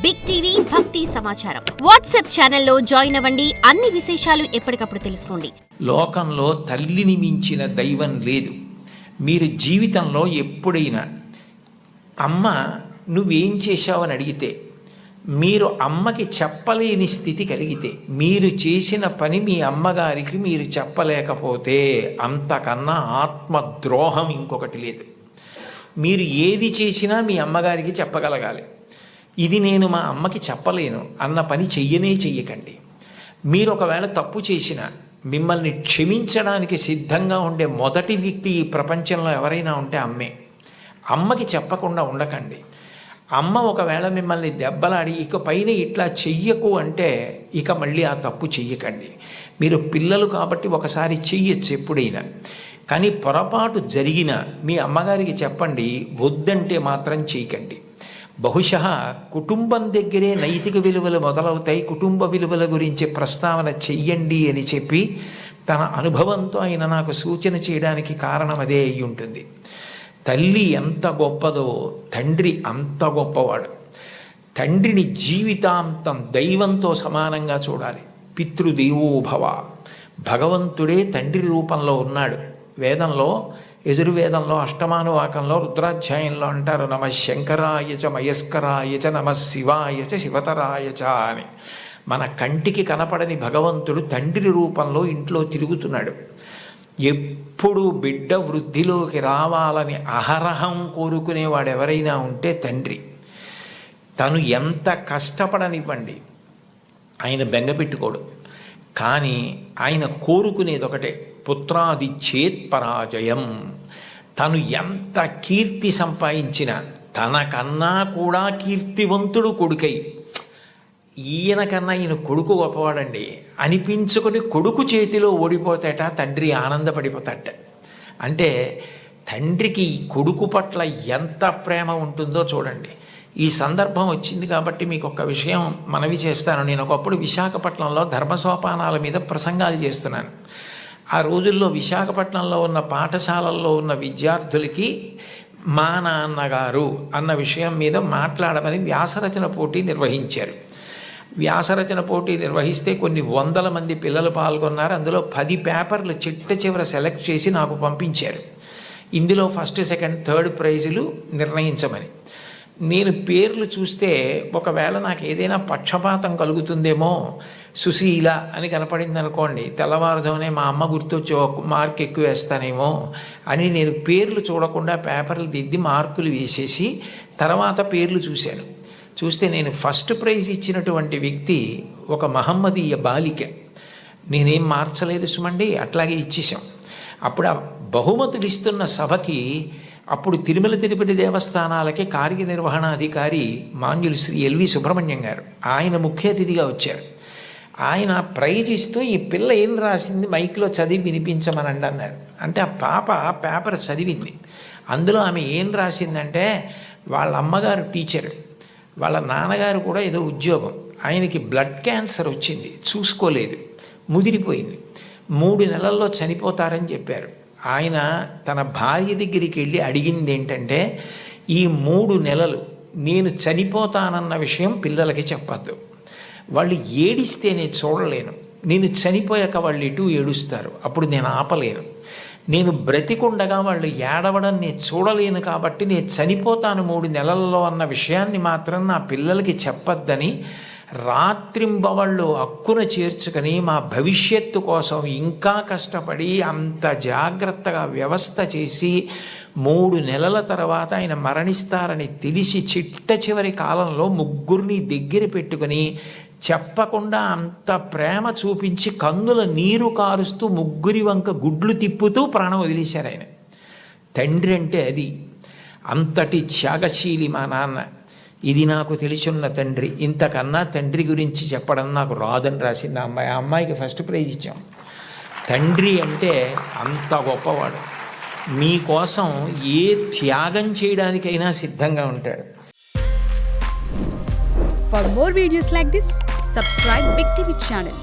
Big TV భక్తి సమాచారం WhatsApp ఛానల్లో జాయిన్ అవ్వండి. అన్ని విశేషాలు ఎప్పటికప్పుడు తెలుసుకోండి. లోకంలో తల్లిని మించిన దైవం లేదు. మీరు జీవితంలో ఎప్పుడైనా అమ్మ నువ్వేం చేశావని అడిగితే, మీరు అమ్మకి చెప్పలేని స్థితి కలిగితే, మీరు చేసిన పని మీ అమ్మగారికి మీరు చెప్పలేకపోతే అంతకన్నా ఆత్మద్రోహం ఇంకొకటి లేదు. మీరు ఏది చేసినా మీ అమ్మగారికి చెప్పగలగాలి. ఇది నేను మా అమ్మకి చెప్పలేను అన్న పని చెయ్యకండి. మీరు ఒకవేళ తప్పు చేసినా మిమ్మల్ని క్షమించడానికి సిద్ధంగా ఉండే మొదటి వ్యక్తి ఈ ప్రపంచంలో ఎవరైనా ఉంటే అమ్మే. అమ్మకి చెప్పకుండా ఉండకండి. అమ్మ ఒకవేళ మిమ్మల్ని దెబ్బలాడి ఇక పైన ఇట్లా చెయ్యకు అంటే ఇక మళ్ళీ ఆ తప్పు చెయ్యకండి. మీరు పిల్లలు కాబట్టి ఒకసారి చెయ్యొచ్చు ఎప్పుడైనా, కానీ పొరపాటు జరిగిన మీ అమ్మగారికి చెప్పండి, వద్దంటే మాత్రం చేయకండి. బహుశా కుటుంబం దగ్గరే నైతిక విలువలు మొదలవుతాయి. కుటుంబ విలువల గురించి ప్రస్తావన చెయ్యండి అని చెప్పి తన అనుభవంతో ఆయన నాకు సూచన చేయడానికి కారణం అదే అయి ఉంటుంది. తల్లి ఎంత గొప్పదో తండ్రి అంత గొప్పవాడు. తండ్రిని జీవితాంతం దైవంతో సమానంగా చూడాలి. పితృదేవోభవ, భగవంతుడే తండ్రి రూపంలో ఉన్నాడు. వేదంలో, యజుర్వేదంలో అష్టమానువాకంలో రుద్రాధ్యాయంలో అంటారు, నమ శంకరాయచ మయస్కరాయచ నమ శివాయచ శివతరాయచ అని. మన కంటికి కనపడని భగవంతుడు తండ్రి రూపంలో ఇంట్లో తిరుగుతున్నాడు. ఎప్పుడు బిడ్డ వృద్ధిలోకి రావాలని అహరహం కోరుకునేవాడు ఎవరైనా ఉంటే తండ్రి. తను ఎంత కష్టపడనివ్వండి, ఆయన బెంగపెట్టుకోడు. కానీ ఆయన కోరుకునేది ఒకటే, పుత్రాది చేత్ పరాజయం. తను ఎంత కీర్తి సంపాదించినా తనకన్నా కూడా కీర్తివంతుడు కొడుకై, ఈయన కన్నా ఈయన కొడుకు గొప్పవాడండి అనిపించుకొని కొడుకు చేతిలో ఓడిపోతాట తండ్రి ఆనందపడిపోతాట. అంటే తండ్రికి ఈ కొడుకు పట్ల ఎంత ప్రేమ ఉంటుందో చూడండి. ఈ సందర్భం వచ్చింది కాబట్టి మీకు ఒక విషయం మనవి చేస్తాను. నేను ఒకప్పుడు విశాఖపట్నంలో ధర్మసోపానాల మీద ప్రసంగాలు చేస్తున్నాను. ఆ రోజుల్లో విశాఖపట్నంలో ఉన్న పాఠశాలల్లో ఉన్న విద్యార్థులకి మా నాన్నగారు అన్న విషయం మీద మాట్లాడమని వ్యాసరచన పోటీ నిర్వహించారు. వ్యాసరచన పోటీ నిర్వహిస్తే కొన్ని వందల మంది పిల్లలు పాల్గొన్నారు. అందులో 10 పేపర్లు చిట్ట చివర సెలెక్ట్ చేసి నాకు పంపించారు. ఇందులో ఫస్ట్, సెకండ్, థర్డ్ ప్రైజులు నిర్ణయించమని. నేను పేర్లు చూస్తే ఒకవేళ నాకు ఏదైనా పక్షపాతం కలుగుతుందేమో, సుశీల అని కనపడింది అనుకోండి, తెల్లవారుజామునే మా అమ్మ గుర్తొచ్చి ఒక మార్క్ ఎక్కువ వేస్తానేమో అని నేను పేర్లు చూడకుండా పేపర్లు దిద్ది మార్కులు వేసేసి తర్వాత పేర్లు చూశాను. చూస్తే నేను ఫస్ట్ ప్రైజ్ ఇచ్చినటువంటి వ్యక్తి ఒక మహమ్మదీయ బాలిక. నేనేం మార్చలేదు సుమండి, అట్లాగే ఇచ్చేసాం. అప్పుడు ఆ బహుమతులు ఇస్తున్న సభకి అప్పుడు తిరుమల తిరుపతి దేవస్థానాలకి కార్యనిర్వహణాధికారి మాన్యులు శ్రీ ఎల్వి సుబ్రహ్మణ్యం గారు, ఆయన ముఖ్య అతిథిగా వచ్చారు. ఆయన ప్రైజ్ ఇస్తూ ఈ పిల్ల ఏం రాసింది మైక్లో చదివి వినిపించమనండి అన్నారు. అంటే ఆ పాప పేపర్ చదివింది. అందులో ఆమె ఏం రాసిందంటే, వాళ్ళ అమ్మగారు టీచరు, వాళ్ళ నాన్నగారు కూడా ఏదో ఉద్యోగం, ఆయనకి బ్లడ్ క్యాన్సర్ వచ్చింది, చూసుకోలేదు, ముదిరిపోయింది, 3 నెలల్లో చనిపోతారని చెప్పారు. ఆయన తన భార్య దగ్గరికి వెళ్ళి అడిగింది ఏంటంటే, ఈ 3 నెలలు నేను చనిపోతానన్న విషయం పిల్లలకి చెప్పద్దు, వాళ్ళు ఏడిస్తే నేను చూడలేను, నేను చనిపోయాక వాళ్ళు ఎటు ఏడుస్తారు, అప్పుడు నేను ఆపలేను, నేను బ్రతికుండగా వాళ్ళు ఏడవడం నేను చూడలేను, కాబట్టి నేను చనిపోతాను 3 నెలల్లో అన్న విషయాన్ని మాత్రం నా పిల్లలకి చెప్పద్దని రాత్రింబవళ్ళు హక్కున చేర్చుకొని మా భవిష్యత్తు కోసం ఇంకా కష్టపడి అంత జాగ్రత్తగా వ్యవస్థ చేసి 3 నెలల తర్వాత ఆయన మరణిస్తారని తెలిసి చిట్ట చివరి కాలంలో 3 దగ్గర పెట్టుకొని చెప్పకుండా అంత ప్రేమ చూపించి కన్నుల నీరు కారుస్తూ 3 వంక గుడ్లు తిప్పుతూ ప్రాణం వదిలేశారు ఆయన. తండ్రి అంటే అది. అంతటి త్యాగశీలి మా నాన్న. ఇది నాకు తెలిసున్న తండ్రి. ఇంతకన్నా తండ్రి గురించి చెప్పడం నాకు రాదని రాసింది ఆ అమ్మాయి. ఆ అమ్మాయికి ఫస్ట్ ప్రైజ్ ఇచ్చాం. తండ్రి అంటే అంత గొప్పవాడు. మీకోసం ఏ త్యాగం చేయడానికైనా సిద్ధంగా ఉంటాడు. For more videos like this, subscribe Big TV channel.